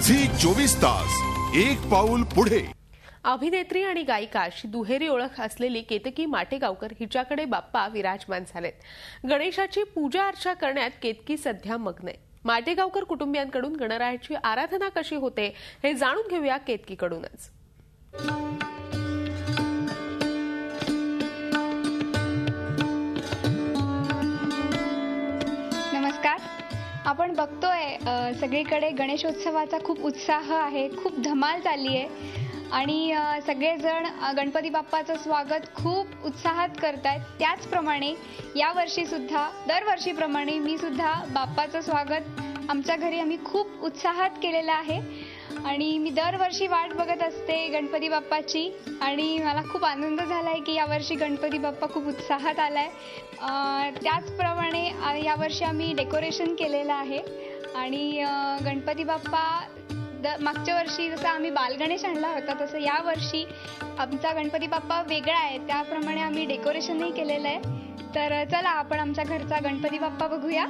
Zee 24 तास एक पाऊल पुढे। अभिनेत्री आणि गायिका अशी दुहेरी ओळख असलेली केतकी माटेगावकर हिच्याकडे बाप्पा विराजमान झालेत। गणेशाची पूजा अर्चा करण्यात केतकी सध्या मग्न आहे। माटेगावकर कुटुंबियांकडून गणरायाची आराधना कशी होते हे जाणून घेऊया केतकीकडूनच। नमस्कार। आपण बघतोय सगळीकडे गणेशोत्सवाचा खूप उत्साह आहे, खूप धमाल चालली आहे आणि सगळेजण गणपती बाप्पाचं स्वागत खूप उत्साहात करतायत। त्याचप्रमाणे यावर्षी सुद्धा दरवर्षीप्रमाणे मी सुद्धा बाप्पाचं स्वागत आमच्या घरी आम्ही खूप उत्साहात केलेलं आहे आणि मी दरवर्षी वाट बघत असते गणपती बाप्पाची आणि मला खूप आनंद झाला आहे की यावर्षी गणपती बाप्पा खूप उत्साहात आलाय। त्याचप्रमाणे यावर्षी आम्ही डेकोरेशन केलेलं आहे आणि गणपती बाप्पा मागच्या वर्षी जसं आम्ही बालगणेश आणला होता तसं यावर्षी आमचा गणपती बाप्पा वेगळा आहे, त्याप्रमाणे आम्ही डेकोरेशनही केलेलं आहे। तर चला आपण आमच्या घरचा गणपती बाप्पा बघूया।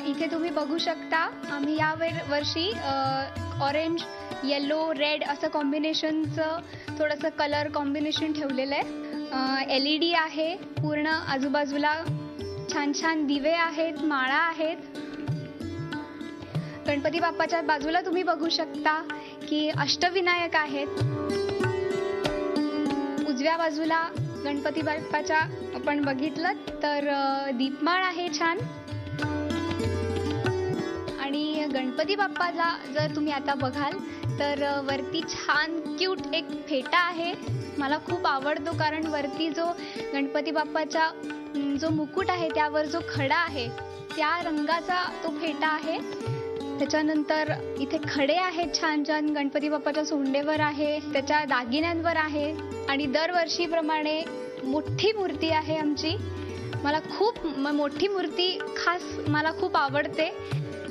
इथे तुम्ही बघू शकता आम्ही या वर्षी ऑरेंज येलो रेड असं कॉम्बिनेशनचं थोडंसं कलर कॉम्बिनेशन ठेवलेलं आहे। LED आहे, पूर्ण आजूबाजूला छान छान दिवे आहेत, माळा आहेत। गणपती बाप्पाच्या बाजूला तुम्ही बघू शकता की अष्टविनायक आहेत। उजव्या बाजूला गणपती बाप्पाच्या आपण बघितलं तर दीपमाळ आहे छान। आणि गणपती बाप्पाला जर तुम्ही आता बघाल तर वरती छान क्यूट एक फेटा आहे, मला खूप आवडतो कारण वरती जो गणपती बाप्पाचा जो मुकुट आहे त्यावर जो खडा आहे त्या रंगाचा तो फेटा आहे। त्याच्यानंतर इथे खडे आहेत छान छान, गणपती बाप्पाच्या सोंडेवर आहे, त्याच्या दागिन्यांवर आहे आणि दरवर्षीप्रमाणे मोठी मूर्ती आहे आमची। मला खूप मोठी मूर्ती खास मला खूप आवडते।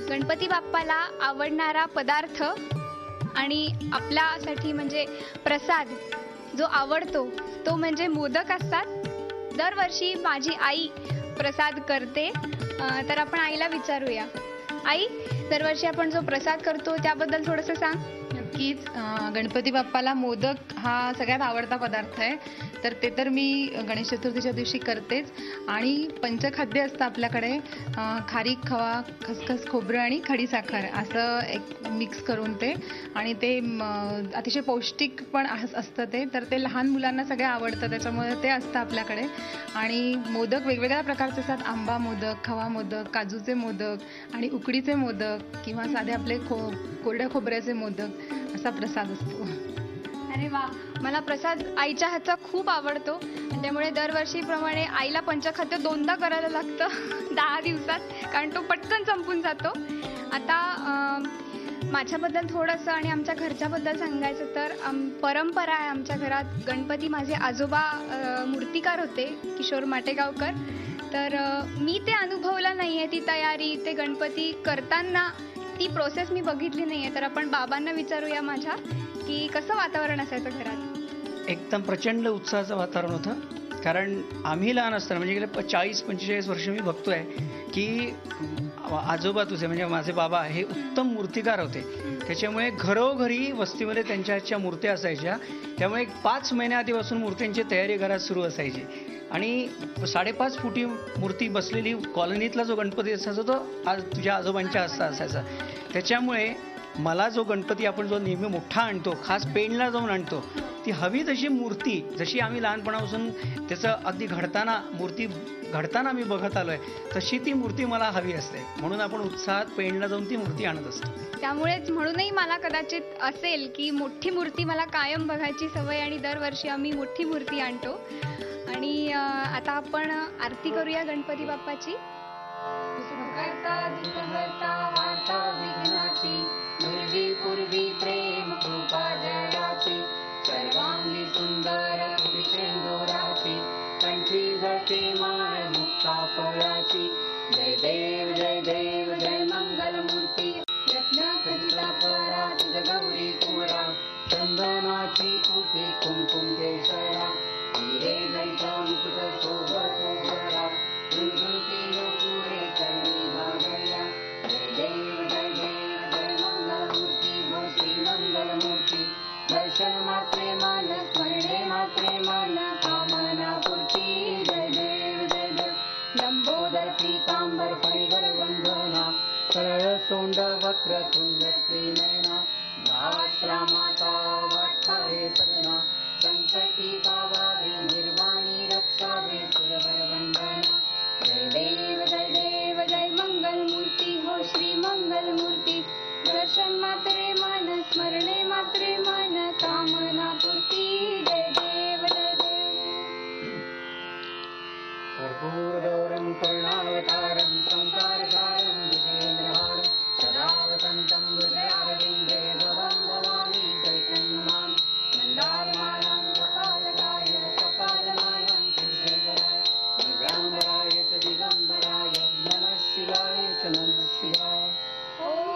गणपती बाप्पाला आवडणारा पदार्थ आणि आपल्यासाठी म्हणजे प्रसाद जो आवडतो तो म्हणजे मोदक असतात। दरवर्षी माझी आई प्रसाद करते, तर आपण आईला विचारूया। आई, दरवर्षी आपण जो प्रसाद करतो त्याबद्दल थोडंसं सांग। नक्कीच गणपती बाप्पाला मोदक हा सगळ्यात आवडता पदार्थ आहे, तर ते तर मी गणेश चतुर्थीच्या दिवशी करतेच। आणि पंचखाद्य असतं आपल्याकडे, खारीक, खवा, खसखस, खोबरं आणि खडीसाखर असं एक मिक्स करून ते, आणि ते अतिशय पौष्टिक पण असतं ते, तर ते लहान मुलांना सगळं आवडतं त्याच्यामुळे ते असतं आपल्याकडे। आणि मोदक वेगवेगळ्या प्रकारचे असतात, आंबा मोदक, खवा मोदक, काजूचे मोदक आणि उकडीचे मोदक किंवा साधे आपले कोरड्या खोबऱ्याचे मोदक असा प्रसाद असतो। अरे वा, मला प्रसाद आईच्या हातचा खूप आवडतो, त्यामुळे दरवर्षीप्रमाणे आईला पंचखाद्य दोनदा करायला लागतं 10 दिवसात, कारण तो पटकन संपून जातो। आता माझ्याबद्दल थोडंसं आणि आमच्या घरच्याबद्दल सांगायचं तर परंपरा आहे आमच्या घरात। गणपती माझे आजोबा मूर्तिकार होते, किशोर माटेगावकर, तर मी ते अनुभवलं नाही आहे, ती तयारी, ते गणपती करताना ती प्रोसेस मी बघितली नाही आहे। तर आपण बाबांना विचारूया माझ्या की कसं वातावरण असायचं घरात। एकदम प्रचंड उत्साहाचं वातावरण होतं, कारण आम्ही लहान असताना म्हणजे गेले 40-45 वर्ष मी बघतोय की आजोबा तुझे म्हणजे माझे बाबा हे उत्तम मूर्तिकार होते, त्याच्यामुळे घरोघरी वस्तीमध्ये त्यांच्या मूर्त्या असायच्या, त्यामुळे 5 महिन्या आधीपासून मूर्त्यांची तयारी घरात सुरू असायची। आणि 5.5 फुटी मूर्ती बसलेली कॉलनीतला जो गणपती असायचा तो आज तुझ्या आजोबांच्या हस्ता असायचा। त्याच्यामुळे मला जो गणपती आपण जो नेहमी मोठा आणतो, खास पेणला जाऊन आणतो, ती हवी तशी मूर्ती जशी आम्ही लहानपणापासून त्याचं अगदी मूर्ती घडताना आम्ही बघत आलोय तशी ती मूर्ती मला हवी असते, म्हणून आपण उत्साहात पेणला जाऊन ती मूर्ती आणत असतो। त्यामुळेच म्हणूनही मला कदाचित असेल की मोठी मूर्ती मला कायम बघायची सवय आणि दरवर्षी आम्ही मोठी मूर्ती आणतो। आणि आता आपण आरती करूया गणपती बाप्पाची। पूर्वी प्रेम कृपा जयाची, सर्वांगी सुंदर सिंदुराची, कंठी जळते माळ मुक्ता फळाची। जय देव जय देव जय मंगल मूर्ती, रत्न खचिता परा तुझ गौरी कुमरा, चंदनाची ओटी कुंकुम केशरा, हिरे जैसा मुकुट शोभतो घरा, झुळझुळती सरळ सोंड वक्र तुंड त्रिनयना दासरामाचा वाटपाहे सदना संकटी पावावे निर्वाणी रक्षावे सुरवर वंदना जय देव जय मंगल मूर्ती हो श्री मंगल मूर्ती दर्शन मात्रे मन स्मरणे मात्रे मन कामना पूर्ती जय देव कर्पूरगौरं करुणावतारं संसारसारं भुजेन्द्रहारं सदा वसन्तं हृदयारविन्दे भवं भवामि चैतन्यमां मन्दारमालां कपालकाय कपालमालां चन्द्रशेखराय दिगम्बराय च दिगम्बराय नमः शिवाय च नमः शिवाय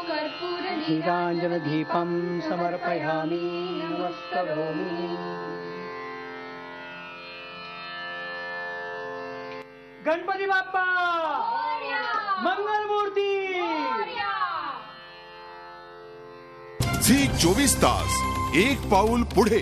कर्पूरनीराञ्जनदीपं समर्पयामि नमस्करोमि। गणपती बाप्पा मंगल मूर्ती। झी 24 तास एक पाऊल पुढे।